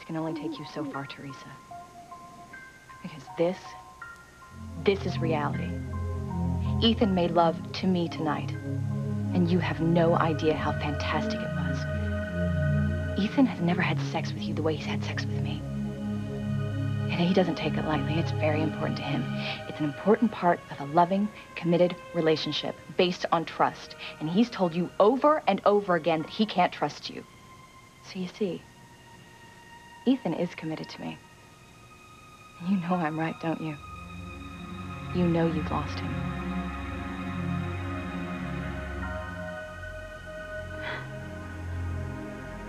Can only take you so far, Teresa. Because this is reality. Ethan made love to me tonight, and you have no idea how fantastic it was. Ethan has never had sex with you the way he's had sex with me. And he doesn't take it lightly. It's very important to him. It's an important part of a loving, committed relationship based on trust. And he's told you over and over again that he can't trust you. So you see, Ethan is committed to me. And you know I'm right, don't you? You know you've lost him.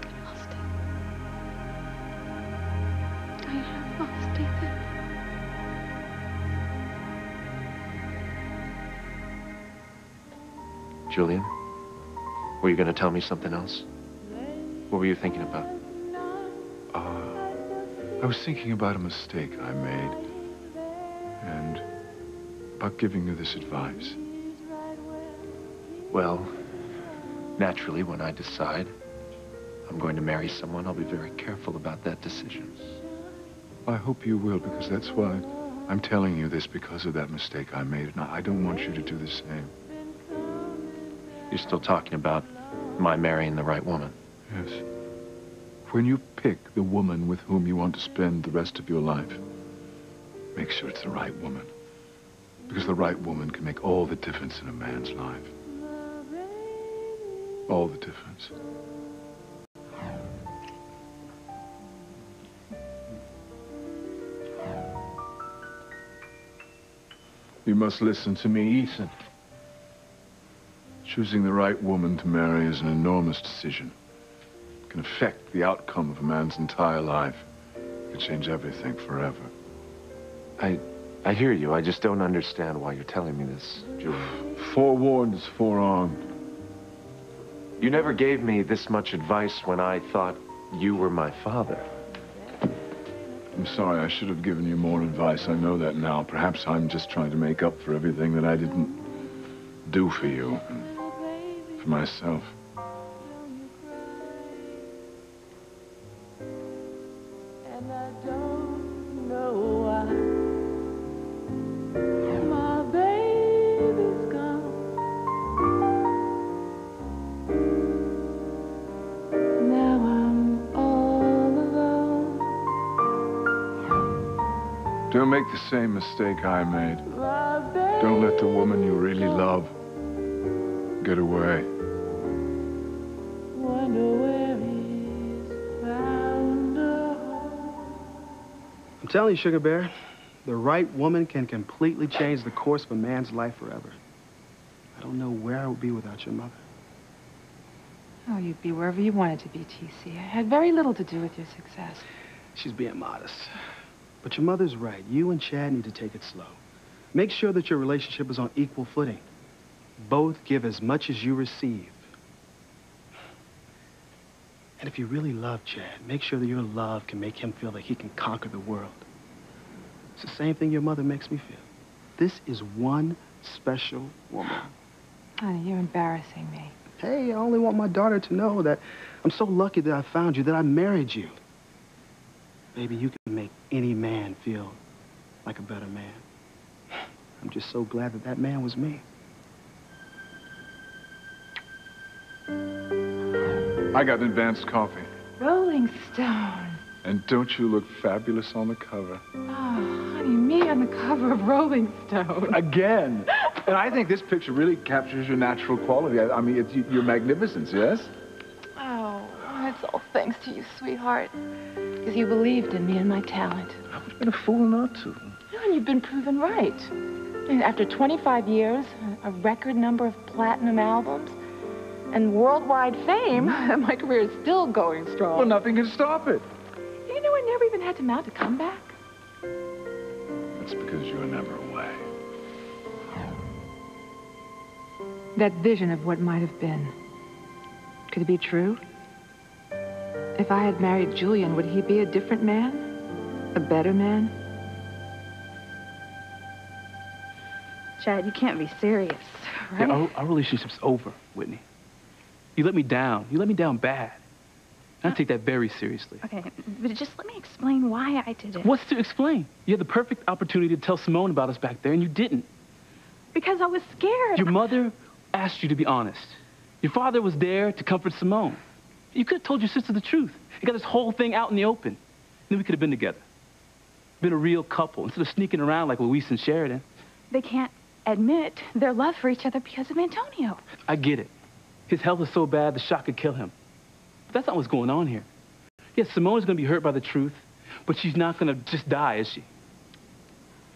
I lost him. I have lost Ethan. Julian, were you going to tell me something else? What were you thinking about? I was thinking about a mistake I made and about giving you this advice. Well, naturally, when I decide I'm going to marry someone, I'll be very careful about that decision. I hope you will, because that's why I'm telling you this, because of that mistake I made, and I don't want you to do the same. You're still talking about my marrying the right woman? Yes. When you pick the woman with whom you want to spend the rest of your life, make sure it's the right woman. Because the right woman can make all the difference in a man's life. All the difference. You must listen to me, Ethan. Choosing the right woman to marry is an enormous decision. It can affect the outcome of a man's entire life. It can change everything forever. I hear you. I just don't understand why you're telling me this, Julian. Forewarned is forearmed. You never gave me this much advice when I thought you were my father. I'm sorry, I should have given you more advice. I know that now. Perhaps I'm just trying to make up for everything that I didn't do for you and for myself. And I don't know why my baby's gone. Now I'm all alone. Don't make the same mistake I made. Don't let the woman you really love get away. Wonder where he's found a home. I'm telling you, Sugar Bear, the right woman can completely change the course of a man's life forever. I don't know where I would be without your mother. Oh, you'd be wherever you wanted to be, TC. I had very little to do with your success. She's being modest. But your mother's right. You and Chad need to take it slow. Make sure that your relationship is on equal footing. Both give as much as you receive. And if you really love Chad, make sure that your love can make him feel that he can conquer the world. It's the same thing your mother makes me feel. This is one special woman. Honey, you're embarrassing me. Hey, I only want my daughter to know that I'm so lucky that I found you, that I married you. Baby, you can make any man feel like a better man. I'm just so glad that that man was me. I got advanced coffee. Rolling Stone. And don't you look fabulous on the cover? Oh, honey, me on the cover of Rolling Stone. Again. And I think this picture really captures your natural quality. I mean, it's your magnificence, yes? Oh, it's all thanks to you, sweetheart. Because you believed in me and my talent. I would have been a fool not to. And you've been proven right. And after 25 years, a record number of platinum albums, and worldwide fame, my career is still going strong. Well, nothing can stop it. You know, I never even had to mount a comeback. That's because you were never away. That vision of what might have been, could it be true? If I had married Julian, would he be a different man? A better man? Chad, you can't be serious, right? Yeah, our relationship's over, Whitney. You let me down. You let me down bad. And I take that very seriously. Okay, but just let me explain why I did it. What's to explain? You had the perfect opportunity to tell Simone about us back there, and you didn't. Because I was scared. Your mother asked you to be honest. Your father was there to comfort Simone. You could have told your sister the truth. You got this whole thing out in the open. Then we could have been together. Been a real couple, instead of sneaking around like Luis and Sheridan. They can't admit their love for each other because of Antonio. I get it. His health is so bad, the shock could kill him. But that's not what's going on here. Yes, Simone's going to be hurt by the truth, but she's not going to just die, is she?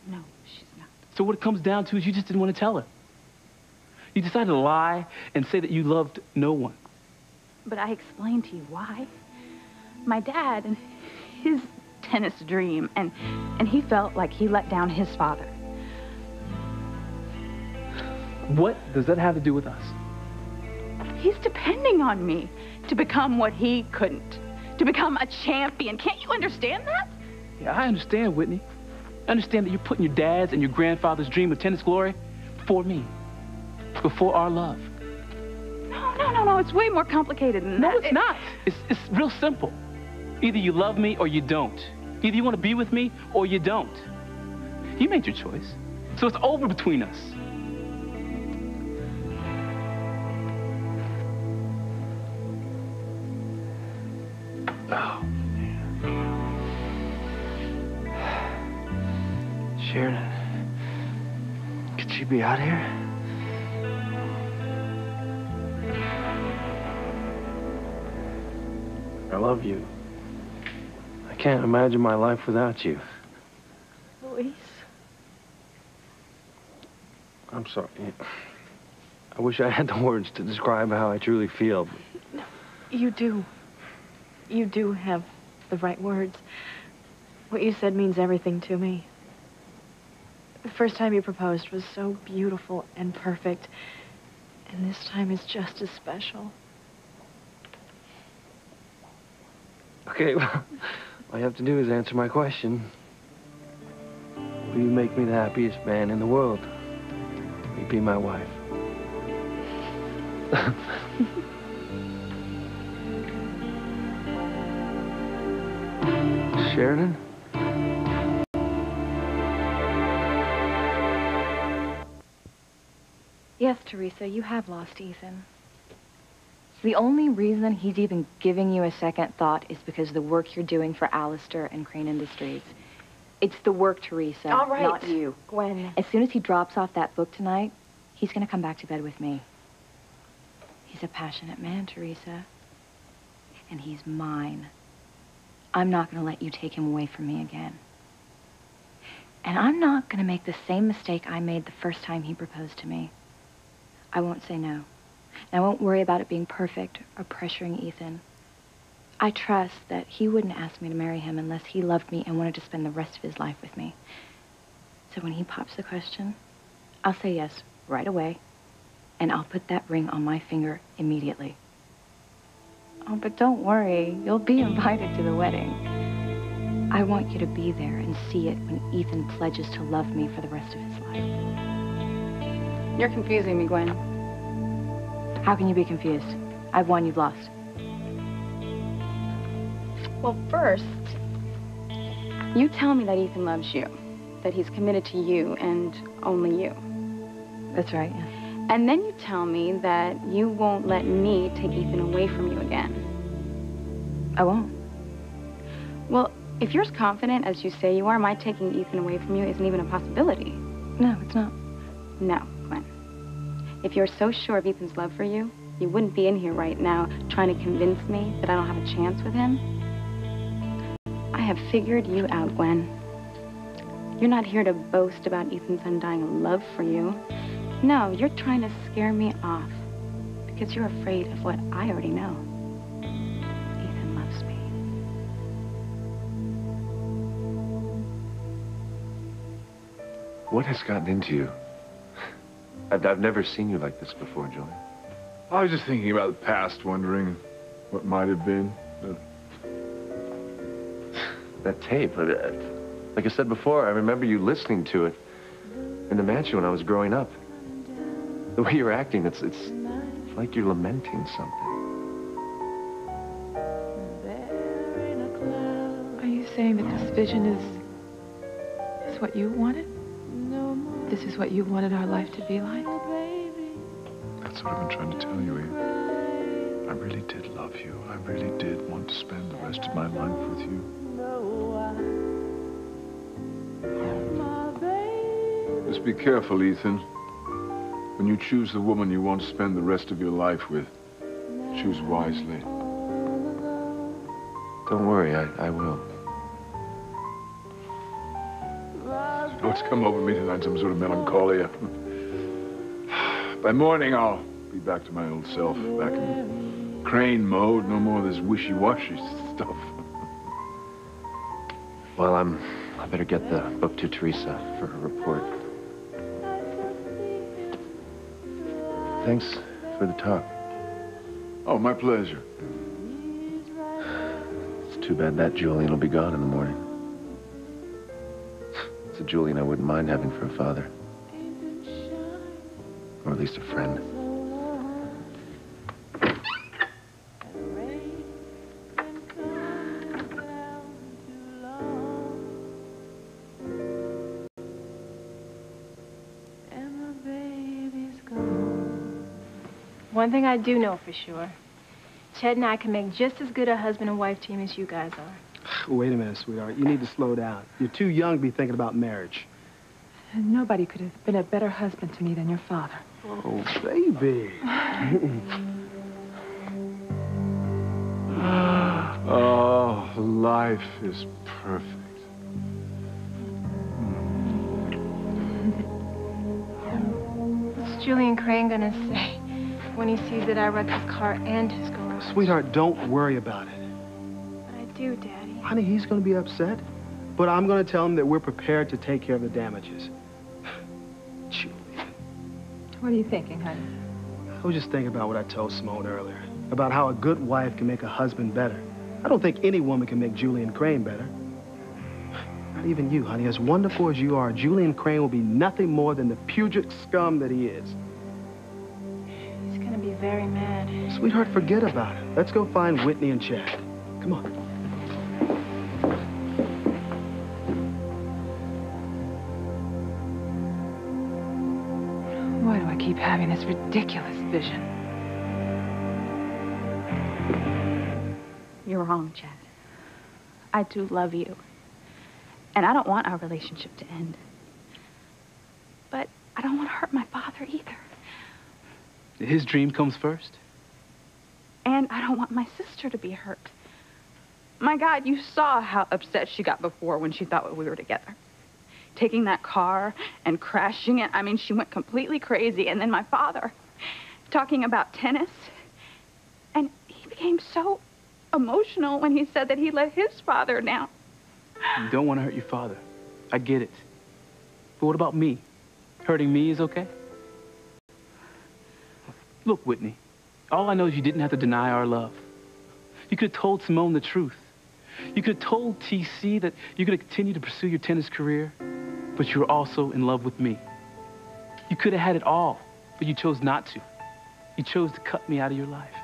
No, she's not. So what it comes down to is you just didn't want to tell her. You decided to lie and say that you loved no one. But I explained to you why. My dad and his tennis dream, and he felt like he let down his father. What does that have to do with us? He's depending on me to become what he couldn't, to become a champion. Can't you understand that? Yeah, I understand, Whitney. I understand that you're putting your dad's and your grandfather's dream of tennis glory before me, before our love. No, it's way more complicated than that. No, it's not. It's real simple. Either you love me or you don't. Either you want to be with me or you don't. You made your choice. So it's over between us. Oh, man. Sheridan, could you be out here? I love you. I can't imagine my life without you. Luis. I'm sorry. I wish I had the words to describe how I truly feel. No, you do. You do have the right words. What you said means everything to me. The first time you proposed was so beautiful and perfect, and this time is just as special. Okay, well, all you have to do is answer my question. Will you make me the happiest man in the world? Will you be my wife? Sheridan? Yes, Teresa, you have lost Ethan. The only reason he's even giving you a second thought is because of the work you're doing for Alistair and Crane Industries. It's the work, Teresa, All right, not you. Gwen. As soon as he drops off that book tonight, he's going to come back to bed with me. He's a passionate man, Teresa. And he's mine. I'm not going to let you take him away from me again. And I'm not going to make the same mistake I made the first time he proposed to me. I won't say no. And I won't worry about it being perfect or pressuring Ethan. I trust that he wouldn't ask me to marry him unless he loved me and wanted to spend the rest of his life with me. So when he pops the question, I'll say yes right away, and I'll put that ring on my finger immediately. Oh, but don't worry, you'll be invited to the wedding. I want you to be there and see it when Ethan pledges to love me for the rest of his life. You're confusing me, Gwen. How can you be confused? I've won, you've lost. Well, first, you tell me that Ethan loves you, that he's committed to you and only you. That's right, yeah. And then you tell me that you won't let me take Ethan away from you again. I won't. Well, if you're as confident as you say you are, my taking Ethan away from you isn't even a possibility. No, it's not. No, Gwen. If you're so sure of Ethan's love for you, you wouldn't be in here right now trying to convince me that I don't have a chance with him. I have figured you out, Gwen. You're not here to boast about Ethan's undying love for you. No, you're trying to scare me off because you're afraid of what I already know. Ethan loves me. What has gotten into you? I've never seen you like this before, Julian. I was just thinking about the past, wondering what might have been. That tape, like I said before, I remember you listening to it in the mansion when I was growing up. The way you're acting, it's like you're lamenting something. saying that this vision is what you wanted? This is what you wanted our life to be like? That's what I've been trying to tell you, Eve. I really did love you. I really did want to spend the rest of my life with you. Just be careful, Ethan. When you choose the woman you want to spend the rest of your life with, choose wisely. Don't worry, I will. What's come over me tonight? Some sort of melancholia. By morning, I'll be back to my old self, back in crane mode. No more of this wishy-washy stuff. Well, I better get the book to Teresa for her report. Thanks for the talk. Oh, my pleasure. It's too bad that Julian will be gone in the morning. It's a Julian I wouldn't mind having for a father. Or at least a friend. One thing I do know for sure, Chet and I can make just as good a husband and wife team as you guys are. Wait a minute, sweetheart. You need to slow down. You're too young to be thinking about marriage. And nobody could have been a better husband to me than your father. Oh, baby. Oh, life is perfect. What's Julian Crane gonna say when he sees that I wrecked his car and his garage? Sweetheart, don't worry about it. But I do, Daddy. Honey, he's going to be upset. But I'm going to tell him that we're prepared to take care of the damages. Julian. What are you thinking, honey? I was just thinking about what I told Simone earlier. About how a good wife can make a husband better. I don't think any woman can make Julian Crane better. Not even you, honey. As wonderful as you are, Julian Crane will be nothing more than the Puget scum that he is. He's gonna be very mad. Sweetheart, forget about it. Let's go find Whitney and Chad. Come on. Why do I keep having this ridiculous vision? You're wrong, Chad. I do love you. And I don't want our relationship to end. But I don't want to hurt my father either. His dream comes first. And I don't want my sister to be hurt. My God, you saw how upset she got before when she thought we were together. Taking that car and crashing it. I mean, she went completely crazy. And then my father talking about tennis. And he became so emotional when he said that he let his father down. You don't want to hurt your father. I get it. But what about me? Hurting me is okay? Look, Whitney, all I know is you didn't have to deny our love. You could have told Simone the truth. You could have told TC that you could continue to pursue your tennis career, but you were also in love with me. You could have had it all, but you chose not to. You chose to cut me out of your life.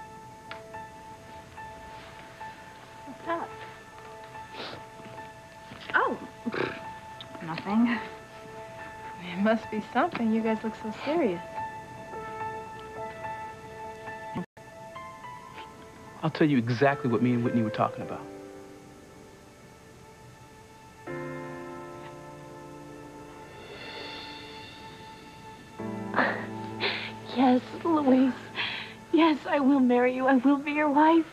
What's up? Oh, nothing. It must be something. You guys look so serious. I'll tell you exactly what me and Whitney were talking about. Yes, Louise. Yes, I will marry you. I will be your wife.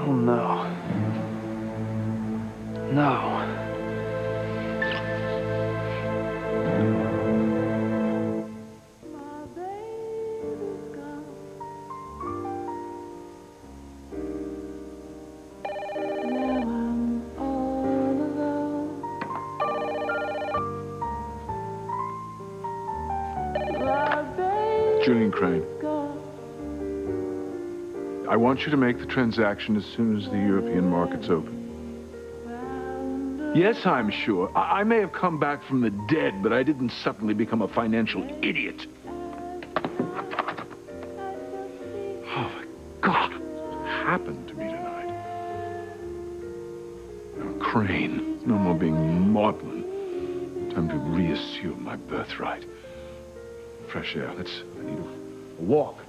Oh, no. No. Julian Crane. I want you to make the transaction as soon as the European market's open. Yes, I'm sure. I may have come back from the dead, but I didn't suddenly become a financial idiot. Oh, my God. What happened to me tonight? No Crane. No more being maudlin. Time to reassume my birthright. Fresh air. I need a walk.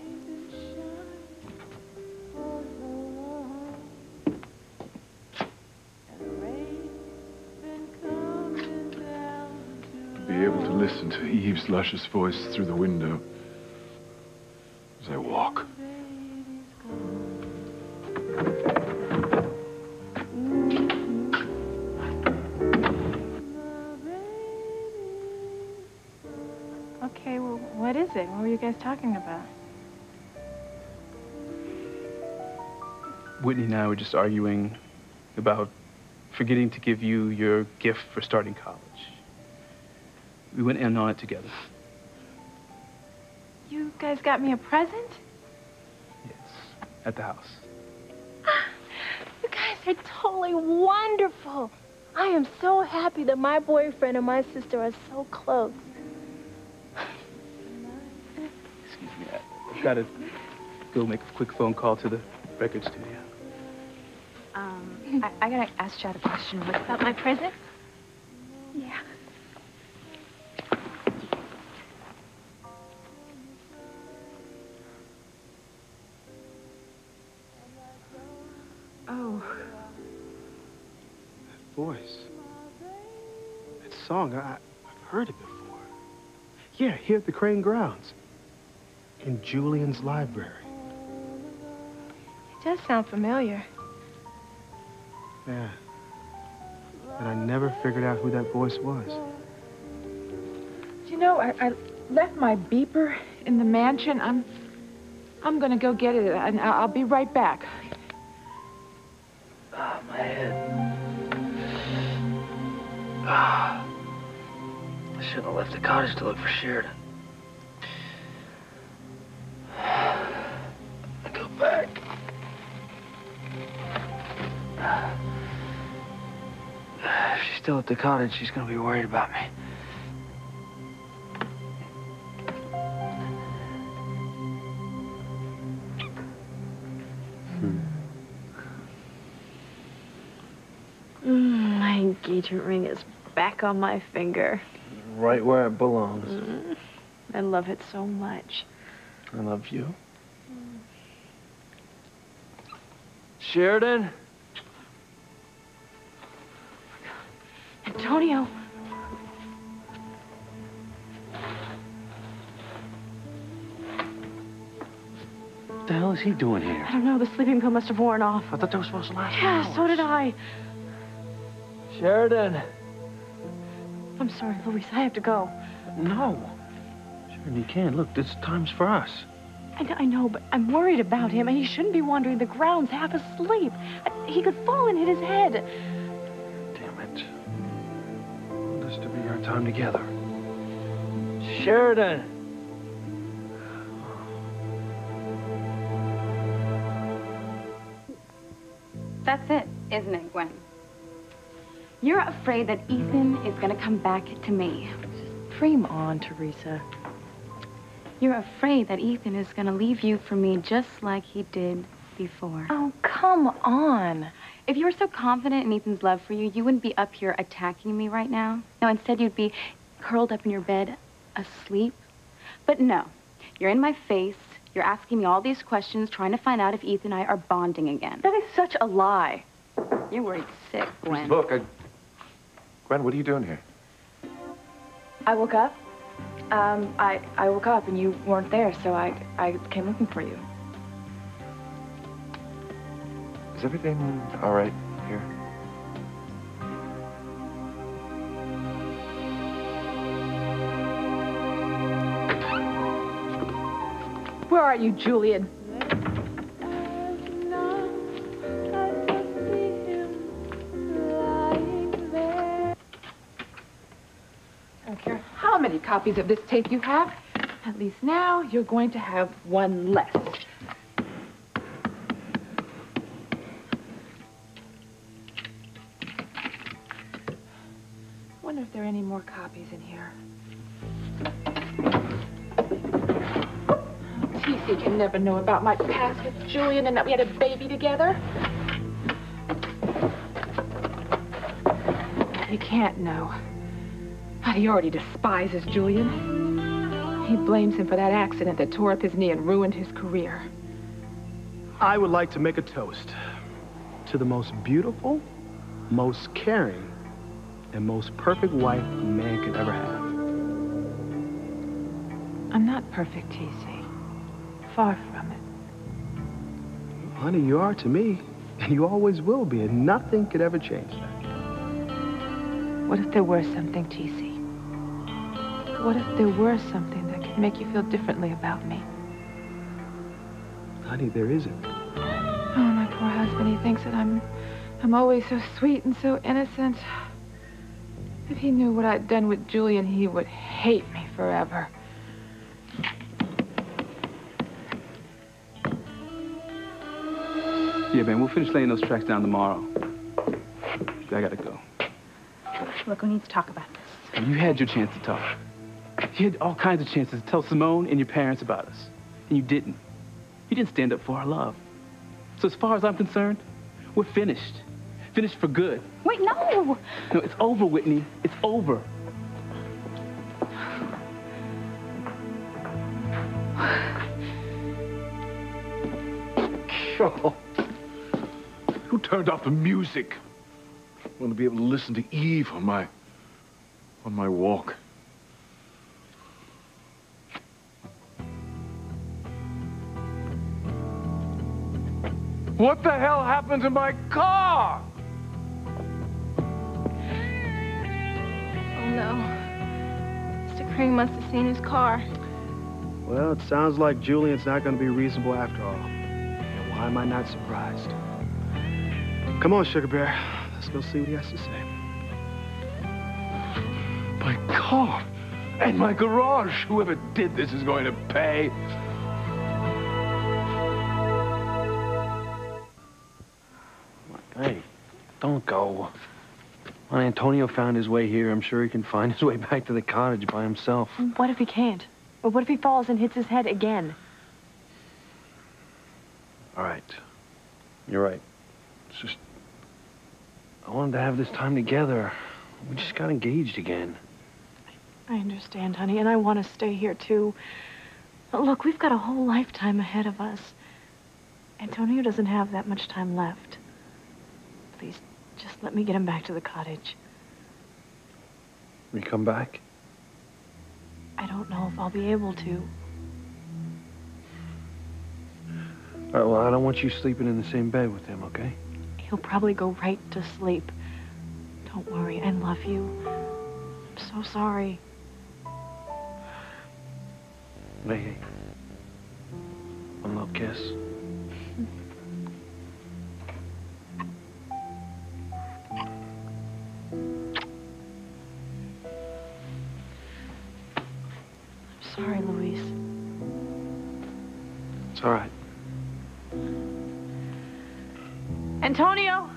Be able to listen to Eve's luscious voice through the window as I walk. Okay, well, what is it? What were you guys talking about? Whitney and I were just arguing about forgetting to give you your gift for starting college. We went in on it together. You guys got me a present? Yes, at the house. You guys are totally wonderful. I am so happy that my boyfriend and my sister are so close. Excuse me, I've got to go make a quick phone call to the record studio. I gotta ask Chad a question. What About my present? Yeah. Oh. That voice. That song, I've heard it before. Yeah, here at the Crane grounds. In Julian's library. It does sound familiar. Yeah. But I never figured out who that voice was. You know, I left my beeper in the mansion. I'm gonna go get it, and I'll be right back. Ah, my head. Ah. I shouldn't have left the cottage to look for Sheridan. I go back. If she's still at the cottage, she's gonna be worried about me. My engagement ring is back on my finger. Right where it belongs. I love it so much. I love you. Sheridan? Antonio. What the hell is he doing here? I don't know, the sleeping pill must have worn off. I thought that was supposed to last Yeah, so did I. Sheridan. I'm sorry, Luis, I have to go. No. Sheridan, you can't. Look, this time's for us. I know, but I'm worried about him, and he shouldn't be wandering the grounds half asleep. He could fall and hit his head. Damn it. I want this to be our time together. Sheridan! That's it, isn't it, Gwen? You're afraid that Ethan is gonna come back to me. Dream on, Teresa. You're afraid that Ethan is gonna leave you for me just like he did before. Oh, come on. If you were so confident in Ethan's love for you, you wouldn't be up here attacking me right now. No, instead you'd be curled up in your bed, asleep. But no, you're in my face. You're asking me all these questions, trying to find out if Ethan and I are bonding again. That is such a lie. You're worried sick, Gwen. Look, Gwen, what are you doing here? I woke up. I woke up and you weren't there, so I came looking for you. Is everything all right here? Where are you, Julian? I don't care how many copies of this tape you have. At least now you're going to have one less. wonder if there are any more copies in here. TC can never know about my past with Julian and that we had a baby together. He can't know. He already despises Julian. He blames him for that accident that tore up his knee and ruined his career. I would like to make a toast to the most beautiful, most caring, and most perfect wife a man could ever have. I'm not perfect, TC. Far from it. Honey, you are to me, and you always will be, and nothing could ever change that. What if there were something, TC? What if there were something that could make you feel differently about me? Honey, there isn't. Oh, my poor husband, he thinks that I'm always so sweet and so innocent. If he knew what I'd done with Julian, he would hate me forever. Yeah, man, we'll finish laying those tracks down tomorrow. I gotta go. Look, we need to talk about this. You had your chance to talk. You had all kinds of chances to tell Simone and your parents about us. And you didn't. You didn't stand up for our love. So as far as I'm concerned, we're finished. Finished for good. Wait, no! No, it's over, Whitney. It's over. Oh. Who turned off the music? I want to be able to listen to Eve on my walk. What the hell happened to my car? Oh, no. Mr. Crane must have seen his car. Well, it sounds like Julian's not going to be reasonable after all. And why am I not surprised? Come on, Sugar Bear. Let's go see what he has to say. My car and my garage. Whoever did this is going to pay. Hey, don't go. When Antonio found his way here, I'm sure he can find his way back to the cottage by himself. What if he can't? Or what if he falls and hits his head again? All right. You're right. It's just... I wanted to have this time together. We just got engaged again. I understand, honey, and I want to stay here, too. But look, we've got a whole lifetime ahead of us. Antonio doesn't have that much time left. Please, just let me get him back to the cottage. Will you come back? I don't know if I'll be able to. All right, well, I don't want you sleeping in the same bed with him, okay? He'll probably go right to sleep. Don't worry, I love you. I'm so sorry. Hey. One little kiss. I'm sorry, Luis. It's all right. Antonio!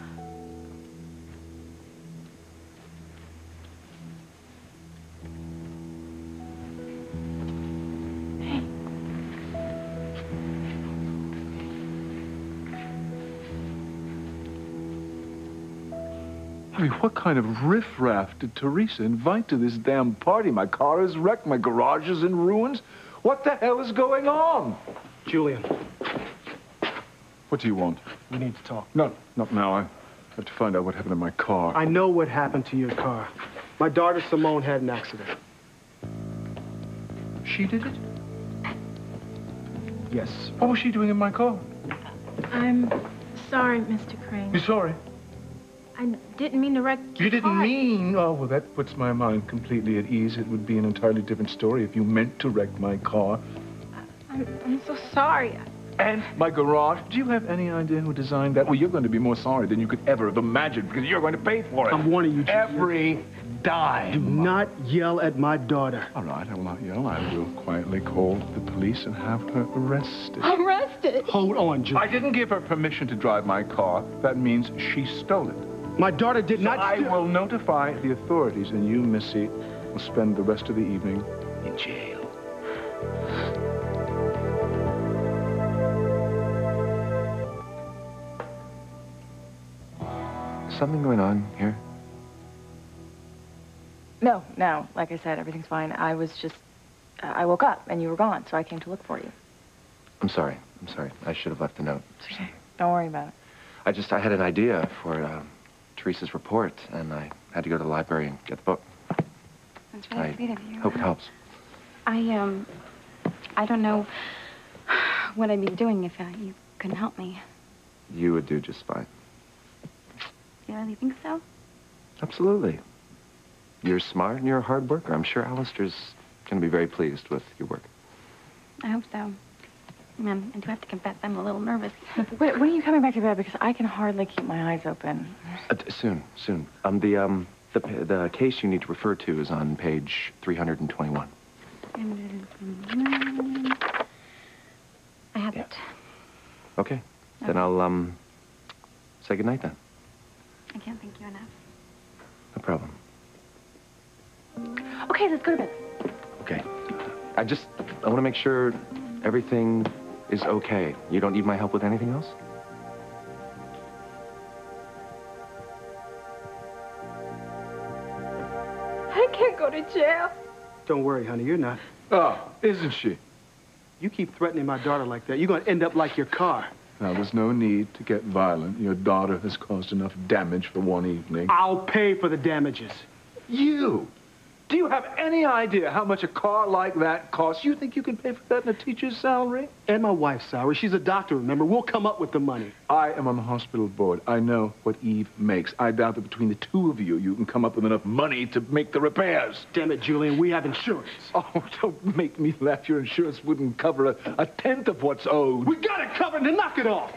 Hey. I mean, what kind of riffraff did Teresa invite to this damn party? My car is wrecked, my garage is in ruins. What the hell is going on? Julian, What do you want? we need to talk. No, not now. I have to find out what happened to my car. I know what happened to your car. My daughter Simone had an accident. She did it? Yes. What was she doing in my car? I'm sorry, Mr. Crane. You sorry? I didn't mean to wreck your You didn't car. mean... Oh, well, that puts my mind completely at ease. It would be an entirely different story if you meant to wreck my car. I'm so sorry. And my garage. Do you have any idea who designed that? Well, you're going to be more sorry than you could ever have imagined because you're going to pay for it. I'm warning you, Julian. Every dime. Do not yell at my daughter. All right, I will not yell. I will quietly call the police and have her arrested. Arrested? Hold on, Julian. I didn't give her permission to drive my car. That means she stole it. My daughter did not I steal... will notify the authorities, and you, Missy, will spend the rest of the evening in jail. Something going on here? No, like I said, everything's fine. I was just, I woke up and you were gone, so I came to look for you. I'm sorry. I should have left a note. It's okay. Don't worry about it. I had an idea for Teresa's report, and I had to go to the library and get the book. That's really sweet of you. Hope it helps. I don't know what I'd be doing if you couldn't help me. You would do just fine. You really think so? Absolutely. You're smart and you're a hard worker. I'm sure Alistair's going to be very pleased with your work. I hope so. I do have to confess, I'm a little nervous. When are you coming back to bed? Because I can hardly keep my eyes open. Soon. The case you need to refer to is on page 321. I have it. Okay. Then I'll, say goodnight then. I can't thank you enough. No problem. Okay, let's go to bed. Okay. I want to make sure everything is okay. You don't need my help with anything else? I can't go to jail. Don't worry, honey, you're not. Oh, isn't she? You keep threatening my daughter like that, you're going to end up like your car. Now, there's no need to get violent. Your daughter has caused enough damage for one evening. I'll pay for the damages. You? Do you have any idea how much a car like that costs? You think you can pay for that in a teacher's salary? And my wife's salary. She's a doctor, remember? We'll come up with the money. I am on the hospital board. I know what Eve makes. I doubt that between the two of you, you can come up with enough money to make the repairs. Damn it, Julian, we have insurance. Oh, don't make me laugh. Your insurance wouldn't cover a tenth of what's owed. We got it covered to knock it off.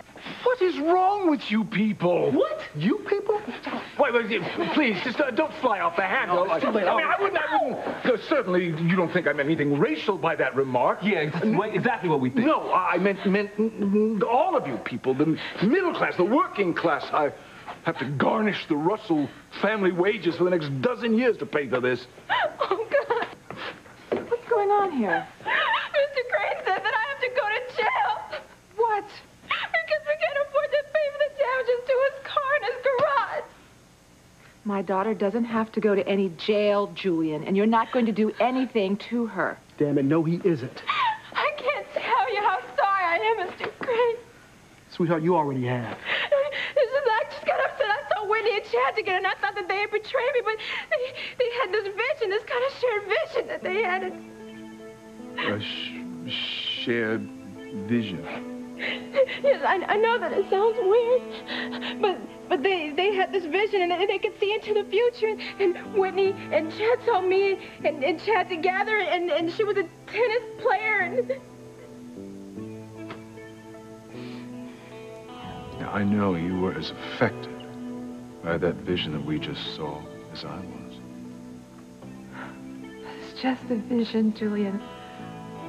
What is wrong with you people? What? You people? Wait, please, just don't fly off the handle. No, it's too late. I wouldn't. Certainly, you don't think I meant anything racial by that remark. Yeah, exactly what we think. No, I meant all of you people, the middle class, the working class. I have to garnish the Russell family wages for the next dozen years to pay for this. Oh, God. What's going on here? Mr. Crane said that I have to go to jail. What? Because we can't afford to pay for the damages to his car and his garage. My daughter doesn't have to go to any jail, Julian, and you're not going to do anything to her. Damn it, no, he isn't. I can't tell you how sorry I am, Mr. Crane. Sweetheart, you already have. I just got upset. I saw Whitney and Chad together, and I thought that they had betrayed me, but they had this vision, this kind of shared vision that they had. A shared vision. Yes, I know that it sounds weird, but they had this vision, and they could see into the future, and Whitney and Chad saw me and Chad together, and she was a tennis player, and... Now, I know you were as affected by that vision that we just saw as I was. It's just a vision, Julian.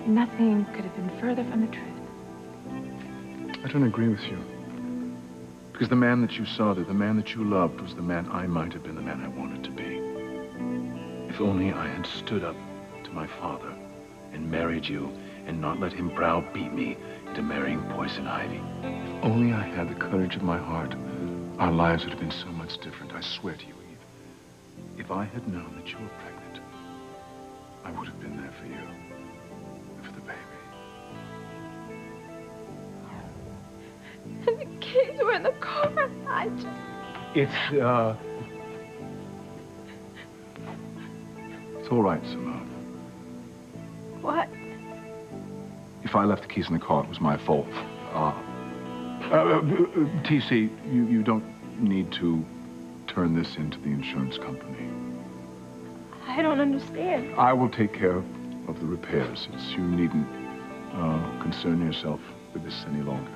Nothing could have been further from the truth. I don't agree with you. Because the man that you saw there, the man that you loved, was the man I might have been, the man I wanted to be. If only I had stood up to my father and married you and not let him browbeat me into marrying Poison Ivy. If only I had the courage of my heart, our lives would have been so much different. I swear to you, Eve. If I had known that you were pregnant, I would have been there for you and for the baby. And the keys were in the car. It's all right, Simone. What? If I left the keys in the car, it was my fault. TC, you don't need to turn this into the insurance company. I don't understand. I will take care of the repairs. You needn't concern yourself with this any longer.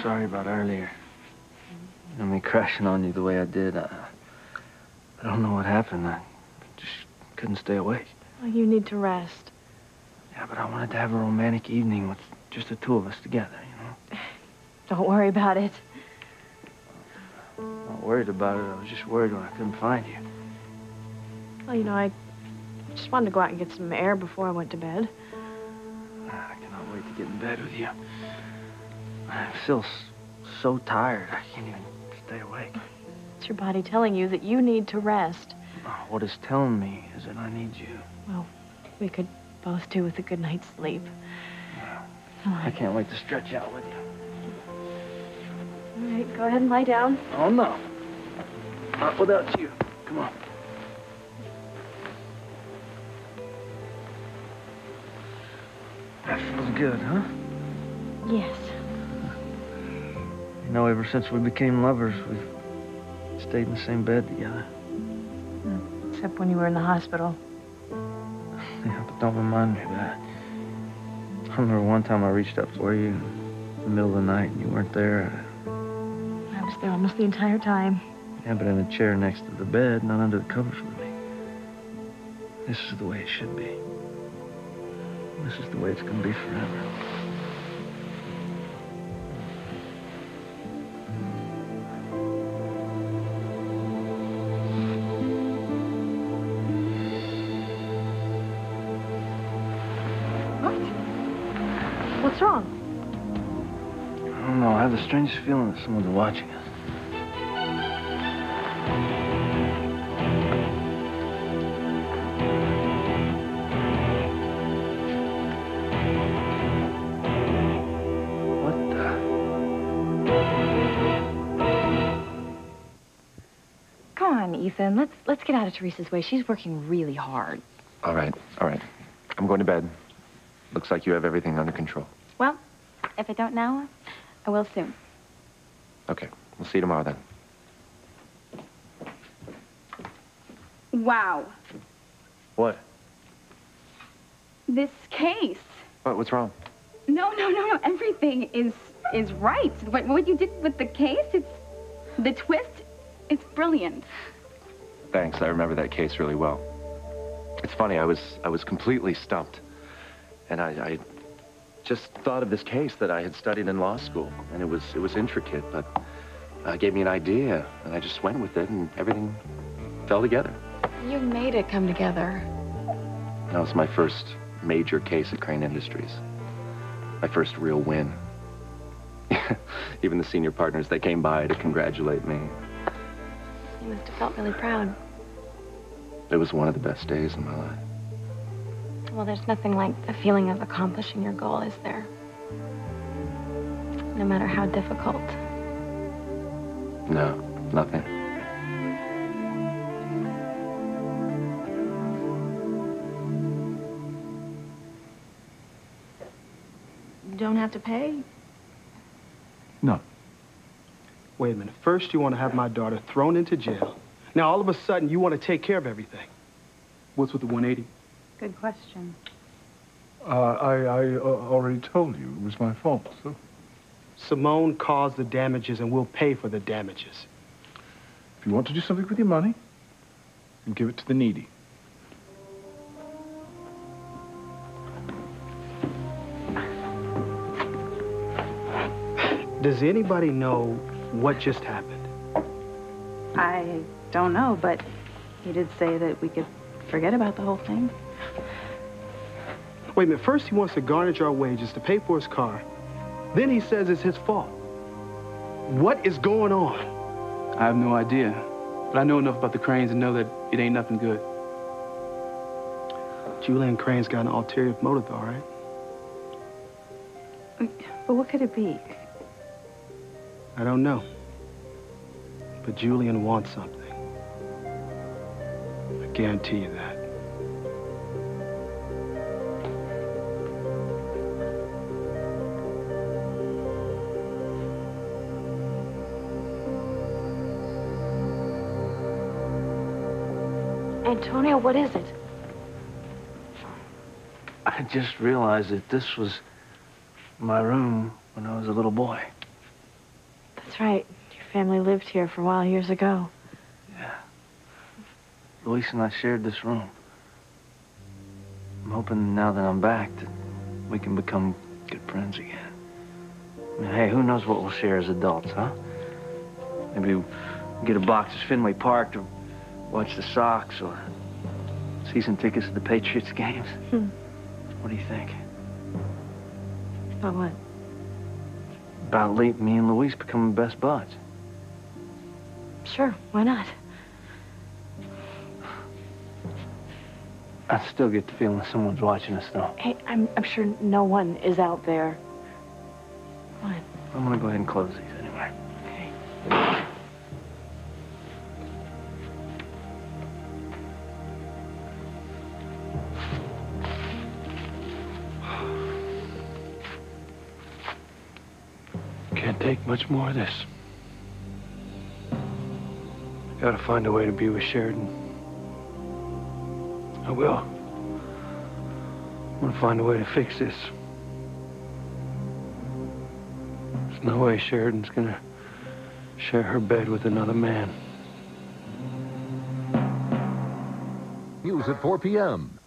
Sorry about earlier. Me crashing on you the way I did. I don't know what happened. I couldn't stay awake. Well, you need to rest. Yeah, but I wanted to have a romantic evening with just the two of us together, you know? Don't worry about it. I'm not worried about it. I was just worried when I couldn't find you. Well, you know, I just wanted to go out and get some air before I went to bed. I cannot wait to get in bed with you. I'm still so tired. I can't even stay awake. It's your body telling you that you need to rest. Oh, what it's telling me is that I need you. Well, we could both do with a good night's sleep. I can't wait to stretch out with you. All right, go ahead and lie down. Oh, no. Not without you. Come on. That feels good, huh? Yes. You know, ever since we became lovers, we've stayed in the same bed together. Except when you were in the hospital. Yeah, but don't remind me of that. I remember one time I reached up for you in the middle of the night and you weren't there. I was there almost the entire time. Yeah, but in a chair next to the bed, not under the covers with me. This is the way it should be. This is the way it's going to be forever. What's wrong? I don't know. I have the strangest feeling that someone's watching us. What the? Come on, Ethan. Let's get out of Teresa's way. She's working really hard. All right, all right. I'm going to bed. Looks like you have everything under control. Well, if I don't now, I will soon. Okay, we'll see you tomorrow then. Wow. What? This case. What's wrong? No. Everything is right. What you did with the case, the twist, it's brilliant. Thanks, I remember that case really well. It's funny, I was completely stumped. And I just thought of this case that I had studied in law school, and it was intricate, but it gave me an idea, and I just went with it, and everything fell together. You made it come together. That was my first major case at Crane Industries. My first real win. Even the senior partners, they came by to congratulate me. You must have felt really proud. It was one of the best days in my life. Well, there's nothing like the feeling of accomplishing your goal, is there? No matter how difficult. No, nothing. You don't have to pay? No. Wait a minute. First, you want to have my daughter thrown into jail. Now, all of a sudden, you want to take care of everything. What's with the 180? Good question. I already told you it was my fault, so. Simone caused the damages, and we'll pay for the damages. If you want to do something with your money, then give it to the needy. Does anybody know what just happened? I don't know, but he did say that we could forget about the whole thing. Wait a minute. First, he wants to garnish our wages to pay for his car. Then he says it's his fault. What is going on? I have no idea. But I know enough about the Cranes to know that it ain't nothing good. Julian Crane's got an ulterior motive, all right? But what could it be? I don't know. But Julian wants something. I guarantee you that. Antonio, what is it? I just realized that this was my room when I was a little boy. That's right. Your family lived here for a while years ago. Yeah. Luis and I shared this room. I'm hoping now that I'm back that we can become good friends again. I mean, hey, who knows what we'll share as adults, huh? Maybe we'll get a box at Fenway Park to watch the Sox or season tickets to the Patriots games. What do you think? About what? About me and Luis becoming best buds. Sure, why not? I still get the feeling someone's watching us, though. Hey, I'm sure no one is out there. What? I'm gonna go ahead and close these anyway. Okay. Can't take much more of this. Gotta find a way to be with Sheridan. I will. I'm gonna find a way to fix this. There's no way Sheridan's gonna share her bed with another man. News at 4 p.m.